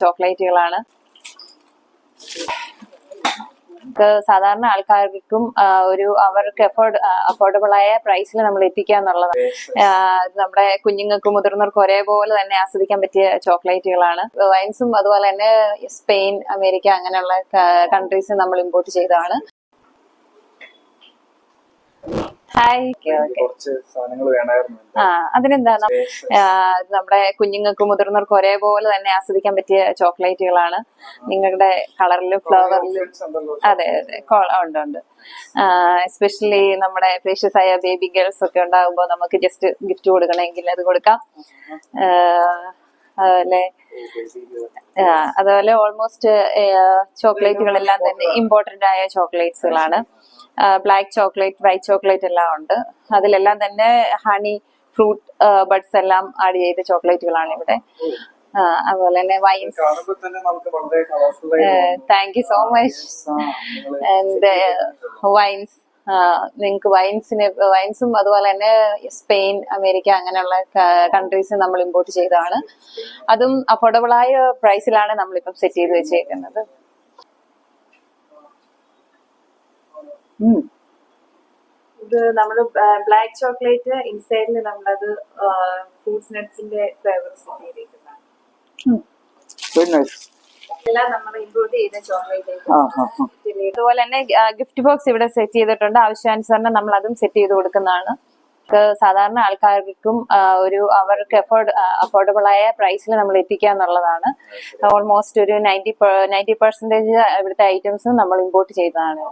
ചോക്ലേറ്റുകളാണ്. സാധാരണ ആൾക്കാർക്കും അവർക്ക് അഫോർഡബിൾ ആയ പ്രൈസിൽ നമ്മൾ എത്തിക്കുക എന്നുള്ളതാണ്. നമ്മുടെ കുഞ്ഞുങ്ങൾക്കും മുതിർന്നവർക്കും ഒരേപോലെ തന്നെ ആസ്വദിക്കാൻ പറ്റിയ ചോക്ലേറ്റുകളാണ്. വൈൻസും അതുപോലെ തന്നെ സ്പെയിൻ, അമേരിക്ക അങ്ങനെയുള്ള കൺട്രീസ് നമ്മൾ ഇമ്പോർട്ട് ചെയ്തതാണ്. അതിനെന്താ, നമ്മുടെ കുഞ്ഞുങ്ങൾക്കും മുതിർന്നവർക്കും ഒരേപോലെ തന്നെ ആസ്വദിക്കാൻ പറ്റിയ ചോക്ലേറ്റുകളാണ്. നിങ്ങളുടെ കളറിലും ഫ്ലേവറിലും അതെ ഉണ്ട്. എസ്പെഷ്യലി നമ്മുടെ പ്രഷ്യസ് ആയ ബേബി ഗേൾസ് ഒക്കെ ഉണ്ടാകുമ്പോൾ നമുക്ക് ജസ്റ്റ് ഗിഫ്റ്റ് കൊടുക്കണമെങ്കിൽ അത് കൊടുക്കാം. അതുപോലെ ഓൾമോസ്റ്റ് ചോക്ലേറ്റുകളെല്ലാം തന്നെ ഇമ്പോർട്ടന്റ് ആയ ചോക്ലേറ്റ്സുകളാണ്. ബ്ലാക്ക് ചോക്ലേറ്റ്, വൈറ്റ് ചോക്ലേറ്റ് എല്ലാം ഉണ്ട്. അതിലെല്ലാം തന്നെ ഹണി, ഫ്രൂട്ട് ബഡ്സ് എല്ലാം ആഡ് ചെയ്ത ചോക്ലേറ്റുകളാണ് ഇവിടെ. അതുപോലെ തന്നെ vines. Thank you so much. And vines, നിങ്ങൾക്ക് വൈൻസും അതുപോലെ തന്നെ സ്പെയിൻ, അമേരിക്ക അങ്ങനെയുള്ള കൺട്രീസ് നമ്മൾ ഇമ്പോർട്ട് ചെയ്തതാണ്. അതും അഫോർഡബിൾ ആയ പ്രൈസിലാണ് നമ്മളിപ്പം സെറ്റ് ചെയ്ത് വെച്ചേക്കുന്നത്. ഇത് നമ്മള് ബ്ലാക്ക് ചോക്ലേറ്റ് ഇൻസൈഡിൽ നമ്മളത് ഫ്രൂട്ട്സ് നട്ട്സിന്റെ ഫ്ലേവർ സെറ്റ് ചെയ്തിരിക്കുന്നതാണ്. എല്ലാം നമ്മൾ ഇമ്പോർട്ട് ചെയ്ത ചോക്ലേറ്റ്. അതുപോലെ തന്നെ ഗിഫ്റ്റ് ബോക്സ് ഇവിടെ സെറ്റ് ചെയ്തിട്ടുണ്ട്. ആവശ്യാനുസരണം നമ്മൾ അതും സെറ്റ് ചെയ്ത് കൊടുക്കുന്നതാണ്. സാധാരണ ആൾക്കാർക്കും അവർക്ക് അഫോർഡബിൾ ആയ പ്രൈസിൽ നമ്മൾ എത്തിക്കുക എന്നുള്ളതാണ്. ഓൾമോസ്റ്റ് ഒരു 90% ഇവിടുത്തെ ഐറ്റംസും നമ്മൾ ഇമ്പോർട്ട് ചെയ്തതാണ്.